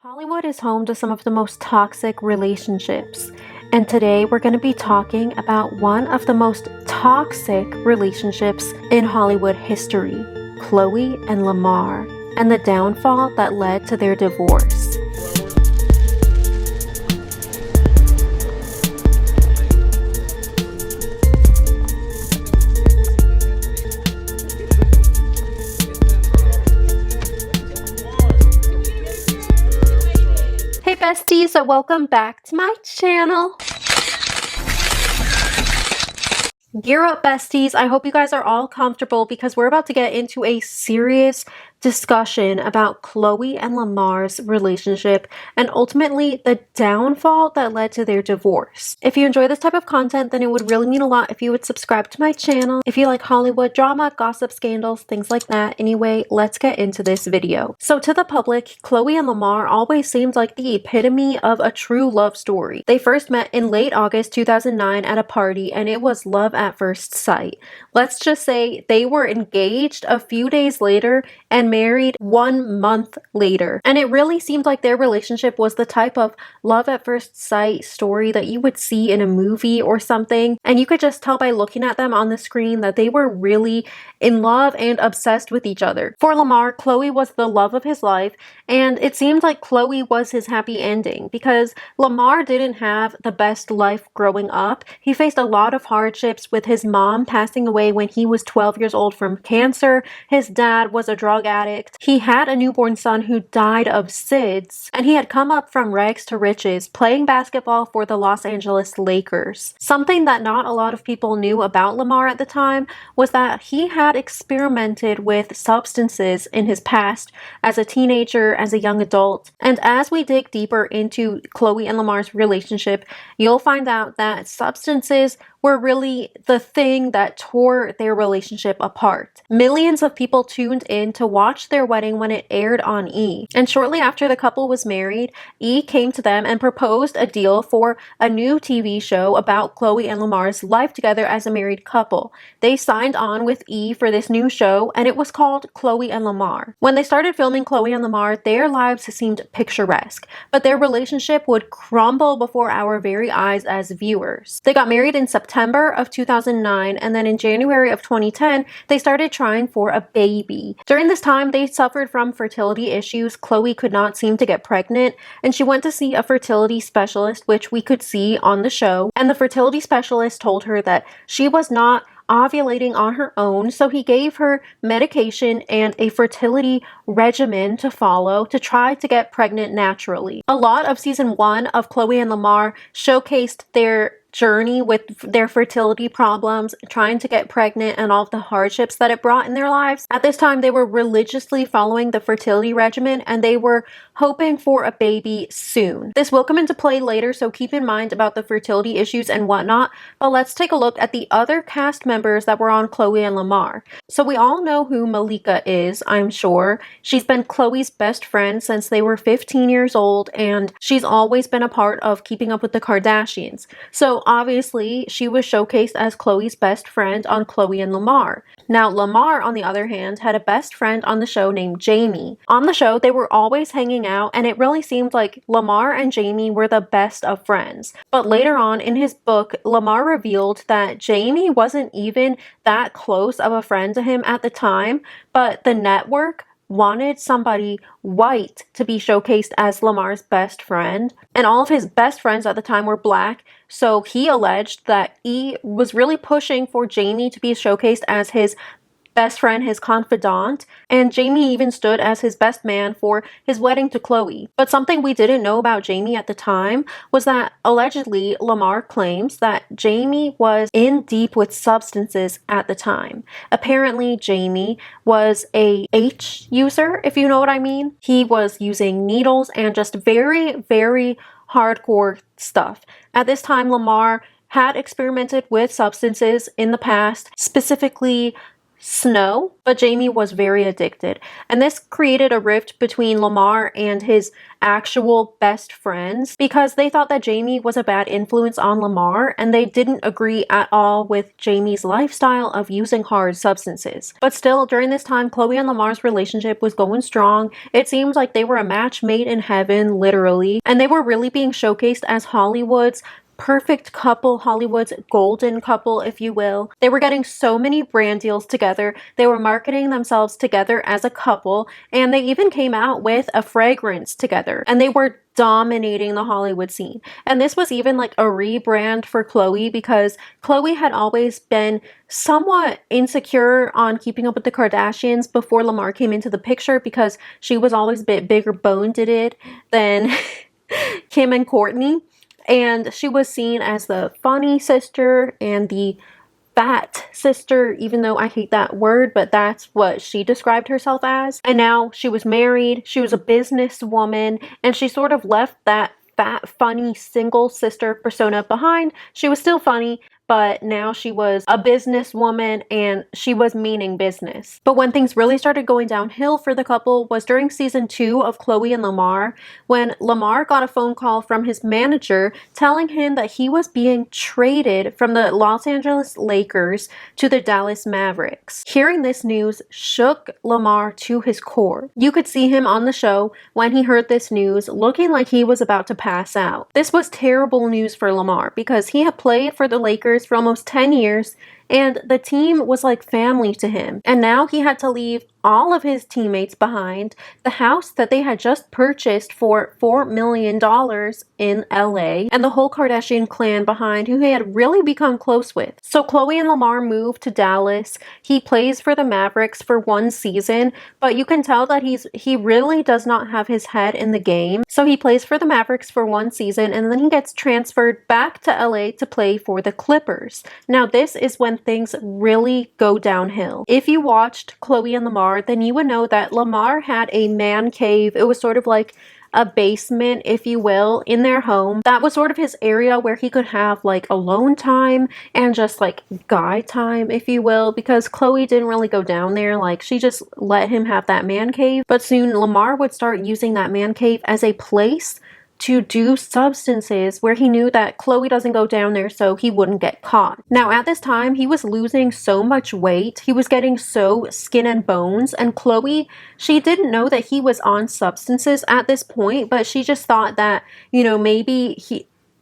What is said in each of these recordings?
Hollywood is home to some of the most toxic relationships, and today we're going to be talking about one of the most toxic relationships in Hollywood history, Khloe and Lamar, and the downfall that led to their divorce. Hey besties, so welcome back to my channel. Gear up besties, I hope you guys are all comfortable because we're about to get into a serious discussion about Khloe and Lamar's relationship and ultimately the downfall that led to their divorce. If you enjoy this type of content, then it would really mean a lot if you would subscribe to my channel. If you like Hollywood drama, gossip, scandals, things like that. Anyway, let's get into this video. So to the public, Khloe and Lamar always seemed like the epitome of a true love story. They first met in late August 2009 at a party and it was love at first sight. Let's just say they were engaged a few days later and married 1 month later. And it really seemed like their relationship was the type of love at first sight story that you would see in a movie or something. And you could just tell by looking at them on the screen that they were really in love and obsessed with each other. For Lamar, Khloe was the love of his life, and it seemed like Khloe was his happy ending because Lamar didn't have the best life growing up. He faced a lot of hardships with his mom passing away when he was 12 years old from cancer. His dad was a drug addict. He had a newborn son who died of SIDS, and he had come up from rags to riches playing basketball for the Los Angeles Lakers. Something that not a lot of people knew about Lamar at the time was that he had experimented with substances in his past as a teenager, as a young adult. And as we dig deeper into Khloe and Lamar's relationship, you'll find out that substances were really the thing that tore their relationship apart. Millions of people tuned in to watch their wedding when it aired on E! And shortly after the couple was married, E! came to them and proposed a deal for a new TV show about Khloe and Lamar's life together as a married couple. They signed on with E! for this new show, and it was called Khloe and Lamar. When they started filming Khloe and Lamar, their lives seemed picturesque, but their relationship would crumble before our very eyes as viewers. They got married in September of 2009, and then in January of 2010, they started trying for a baby. During this time, they suffered from fertility issues. Khloe could not seem to get pregnant, and she went to see a fertility specialist, which we could see on the show, and the fertility specialist told her that she was not ovulating on her own, so he gave her medication and a fertility regimen to follow to try to get pregnant naturally. A lot of season 1 of Khloe and Lamar showcased their journey with their fertility problems, trying to get pregnant, and all of the hardships that it brought in their lives. At this time, they were religiously following the fertility regimen and they were hoping for a baby soon. This will come into play later, so keep in mind about the fertility issues and whatnot, but let's take a look at the other cast members that were on Khloe and Lamar. So we all know who Malika is, I'm sure. She's been Khloe's best friend since they were 15 years old, and she's always been a part of Keeping Up with the Kardashians. So obviously, she was showcased as Khloe's best friend on Khloe and Lamar. Now, Lamar, on the other hand, had a best friend on the show named Jamie. On the show, they were always hanging out, and it really seemed like Lamar and Jamie were the best of friends. But later on in his book, Lamar revealed that Jamie wasn't even that close of a friend to him at the time, but the network wanted somebody white to be showcased as Lamar's best friend, and all of his best friends at the time were black, so he alleged that E! was really pushing for Jamie to be showcased as his best friend, his confidant, and Jamie even stood as his best man for his wedding to Khloe. But something we didn't know about Jamie at the time was that allegedly Lamar claims that Jamie was in deep with substances at the time. Apparently Jamie was a H user, if you know what I mean. He was using needles and just very, very hardcore stuff. At this time, Lamar had experimented with substances in the past, specifically Snow, but Jamie was very addicted. And this created a rift between Lamar and his actual best friends because they thought that Jamie was a bad influence on Lamar and they didn't agree at all with Jamie's lifestyle of using hard substances. But still, during this time, Khloe and Lamar's relationship was going strong. It seems like they were a match made in heaven, literally, and they were really being showcased as Hollywood's perfect couple, Hollywood's golden couple, if you will. They were getting so many brand deals together. They were marketing themselves together as a couple, and they even came out with a fragrance together. And they were dominating the Hollywood scene. And this was even like a rebrand for Khloe because Khloe had always been somewhat insecure on keeping up with the Kardashians before Lamar came into the picture because she was always a bit bigger boned than Kim and Kourtney. And she was seen as the funny sister and the fat sister, even though I hate that word, but that's what she described herself as. And now she was married, she was a businesswoman, and she sort of left that fat, funny, single sister persona behind. She was still funny, but now she was a businesswoman and she was meaning business. But when things really started going downhill for the couple was during season 2 of Khloe and Lamar, when Lamar got a phone call from his manager telling him that he was being traded from the Los Angeles Lakers to the Dallas Mavericks. Hearing this news shook Lamar to his core. You could see him on the show when he heard this news looking like he was about to pass out. This was terrible news for Lamar because he had played for the Lakers for almost 10 years and the team was like family to him. And now he had to leave all of his teammates behind, the house that they had just purchased for $4 million in LA, and the whole Kardashian clan behind who he had really become close with. So Khloe and Lamar moved to Dallas. He plays for the Mavericks for 1 season, but you can tell that he really does not have his head in the game. So he plays for the Mavericks for 1 season and then he gets transferred back to LA to play for the Clippers. Now this is when things really go downhill. If you watched Khloe and Lamar, then you would know that Lamar had a man cave. It was sort of like a basement, if you will, in their home. That was sort of his area where he could have like alone time and just like guy time, if you will, because Khloe didn't really go down there. Like she just let him have that man cave. But soon Lamar would start using that man cave as a place to do substances where he knew that Khloe doesn't go down there so he wouldn't get caught. Now at this time he was losing so much weight, he was getting so skin and bones, and Khloe, she didn't know that he was on substances at this point, but she just thought that, you know, maybe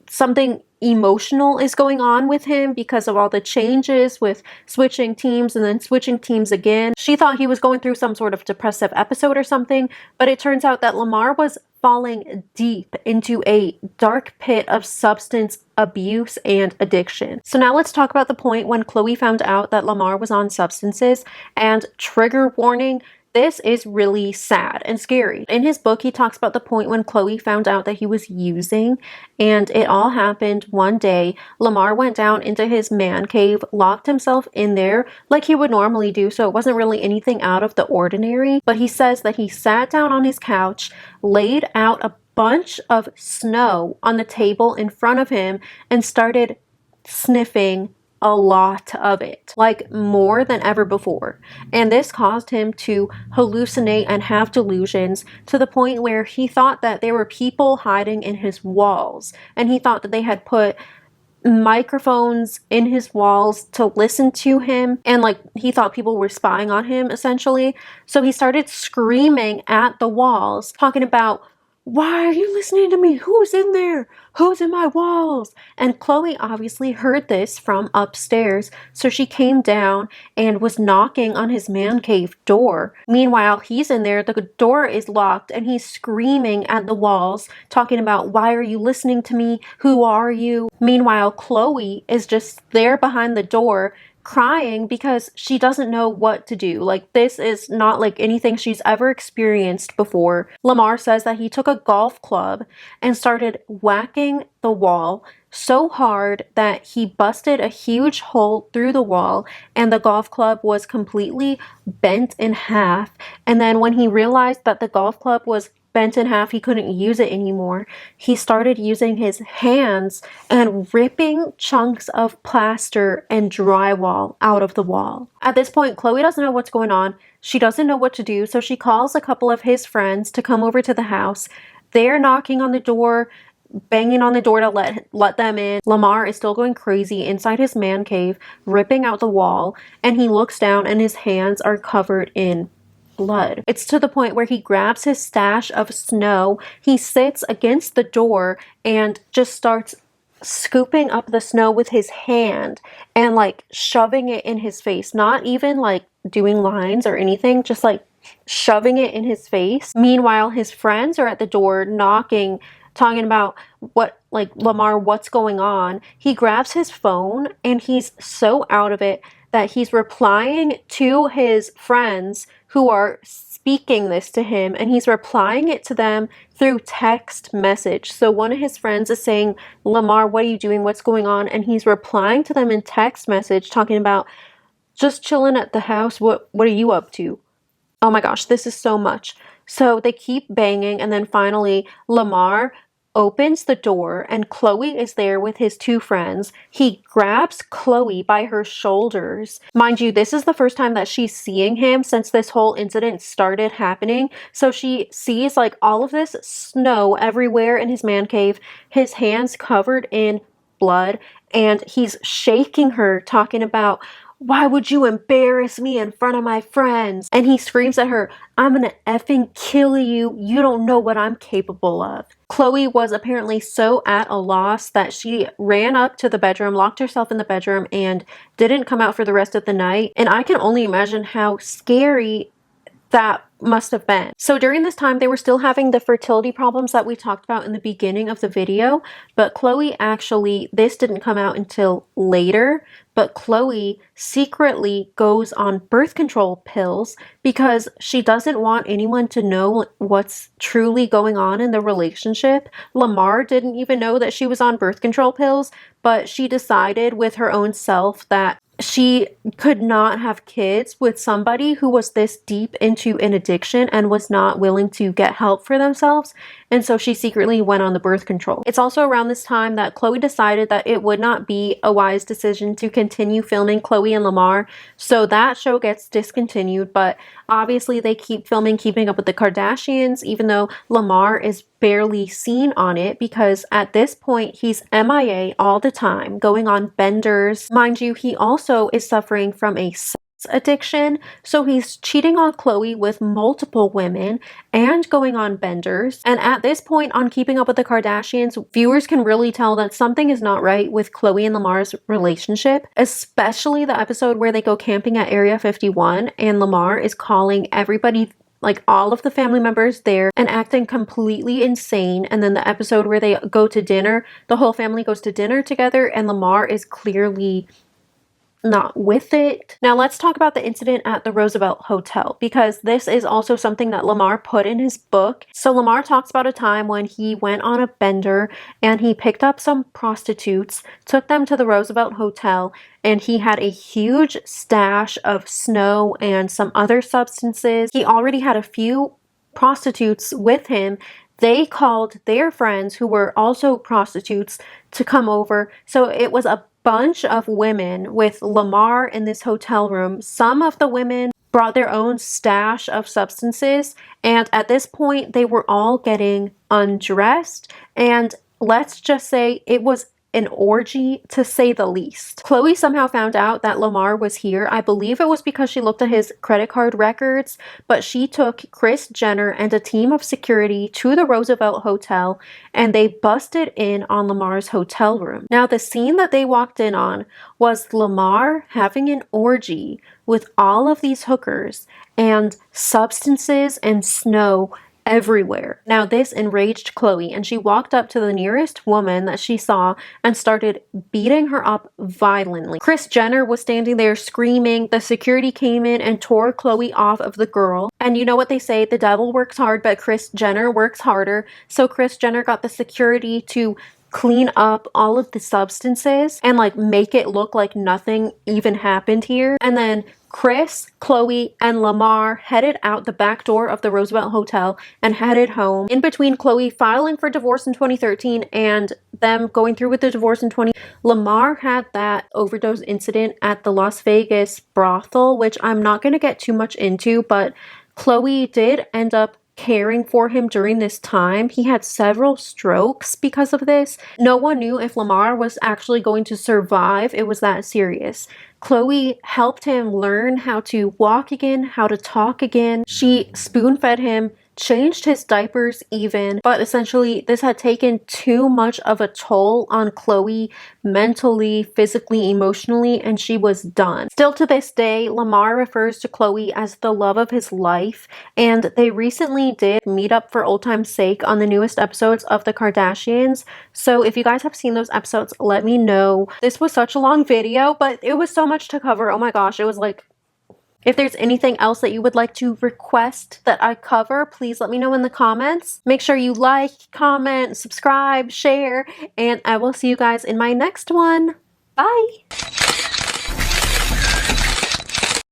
something emotional is going on with him because of all the changes with switching teams and then switching teams again. She thought he was going through some sort of depressive episode or something, but it turns out that Lamar was falling deep into a dark pit of substance abuse and addiction. So now let's talk about the point when Khloe found out that Lamar was on substances, and trigger warning, this is really sad and scary. In his book, he talks about the point when Khloe found out that he was using, and it all happened one day. Lamar went down into his man cave, locked himself in there like he would normally do, so it wasn't really anything out of the ordinary. But he says that he sat down on his couch, laid out a bunch of snow on the table in front of him, and started sniffing a lot of it, like more than ever before. And this caused him to hallucinate and have delusions to the point where he thought that there were people hiding in his walls, and he thought that they had put microphones in his walls to listen to him, and like he thought people were spying on him essentially. So he started screaming at the walls, talking about, "Why are you listening to me? Who's in there? Who's in my walls?" And Khloe obviously heard this from upstairs, so she came down and was knocking on his man cave door. Meanwhile, he's in there, the door is locked, and he's screaming at the walls, talking about, "Why are you listening to me? Who are you?" Meanwhile, Khloe is just there behind the door, crying because she doesn't know what to do. Like, this is not like anything she's ever experienced before. Lamar says that he took a golf club and started whacking the wall so hard that he busted a huge hole through the wall and the golf club was completely bent in half. And then when he realized that the golf club was bent in half. He couldn't use it anymore. He started using his hands and ripping chunks of plaster and drywall out of the wall. At this point, Khloe doesn't know what's going on. She doesn't know what to do, so she calls a couple of his friends to come over to the house. They're knocking on the door, banging on the door to let them in. Lamar is still going crazy inside his man cave, ripping out the wall, and he looks down and his hands are covered in blood. It's to the point where he grabs his stash of snow, he sits against the door and just starts scooping up the snow with his hand and like shoving it in his face, not even like doing lines or anything, just like shoving it in his face. Meanwhile, his friends are at the door knocking, talking about Lamar, what's going on? He grabs his phone and he's so out of it that he's replying to his friends who are speaking this to him, and he's replying it to them through text message. So one of his friends is saying, Lamar, what are you doing? What's going on? And he's replying to them in text message talking about just chilling at the house. What are you up to? Oh my gosh, this is so much. So they keep banging, and then finally Lamar opens the door and Khloe is there with his two friends. He grabs Khloe by her shoulders. Mind you, this is the first time that she's seeing him since this whole incident started happening. So she sees like all of this snow everywhere in his man cave, his hands covered in blood, and he's shaking her, talking about, why would you embarrass me in front of my friends? And he screams at her, I'm gonna effing kill you. You don't know what I'm capable of. Khloe was apparently so at a loss that she ran up to the bedroom, locked herself in the bedroom, and didn't come out for the rest of the night. And I can only imagine how scary that must have been. So during this time, they were still having the fertility problems that we talked about in the beginning of the video, but Khloe actually, this didn't come out until later, but Khloe secretly goes on birth control pills because she doesn't want anyone to know what's truly going on in the relationship. Lamar didn't even know that she was on birth control pills, but she decided with her own self that she could not have kids with somebody who was this deep into an addiction and was not willing to get help for themselves. And so she secretly went on the birth control. It's also around this time that Khloe decided that it would not be a wise decision to continue filming Khloe and Lamar. So that show gets discontinued, but obviously they keep filming Keeping Up with the Kardashians, even though Lamar is barely seen on it because at this point he's MIA all the time, going on benders. Mind you, he also is suffering from a sex addiction, so he's cheating on Khloe with multiple women and going on benders. And at this point on Keeping Up with the Kardashians, viewers can really tell that something is not right with Khloe and Lamar's relationship, especially the episode where they go camping at Area 51 and Lamar is calling everybody, like all of the family members there, and acting completely insane. And then the episode where they go to dinner, the whole family goes to dinner together and Lamar is clearly not with it. Now let's talk about the incident at the Roosevelt Hotel, because this is also something that Lamar put in his book. So Lamar talks about a time when he went on a bender and he picked up some prostitutes, took them to the Roosevelt Hotel, and he had a huge stash of snow and some other substances. He already had a few prostitutes with him. They called their friends who were also prostitutes to come over. So it was a bunch of women with Lamar in this hotel room. Some of the women brought their own stash of substances, and at this point they were all getting undressed, and let's just say it was an orgy to say the least. Khloe somehow found out that Lamar was here. I believe it was because she looked at his credit card records, but she took Kris Jenner and a team of security to the Roosevelt Hotel and they busted in on Lamar's hotel room. Now the scene that they walked in on was Lamar having an orgy with all of these hookers and substances and snow everywhere. Now this enraged Khloe and she walked up to the nearest woman that she saw and started beating her up violently. Kris Jenner was standing there screaming. The security came in and tore Khloe off of the girl. And you know what they say, the devil works hard, but Kris Jenner works harder. So Kris Jenner got the security to clean up all of the substances and like make it look like nothing even happened here. And then Chris, Khloe, and Lamar headed out the back door of the Roosevelt Hotel and headed home. In between Khloe filing for divorce in 2013 and them going through with the divorce in 20, Lamar had that overdose incident at the Las Vegas brothel, which I'm not going to get too much into, but Khloe did end up caring for him during this time. He had several strokes because of this. No one knew if Lamar was actually going to survive. It was that serious. Khloe helped him learn how to walk again, how to talk again. She spoon-fed him, changed his diapers even, but essentially this had taken too much of a toll on Khloe mentally, physically, emotionally, and she was done. Still to this day, Lamar refers to Khloe as the love of his life, and they recently did meet up for old time's sake on the newest episodes of The Kardashians. So if you guys have seen those episodes, let me know. This was such a long video, but it was so much to cover. Oh my gosh, it was like, if there's anything else that you would like to request that I cover, please let me know in the comments. Make sure you like, comment, subscribe, share, and I will see you guys in my next one. Bye!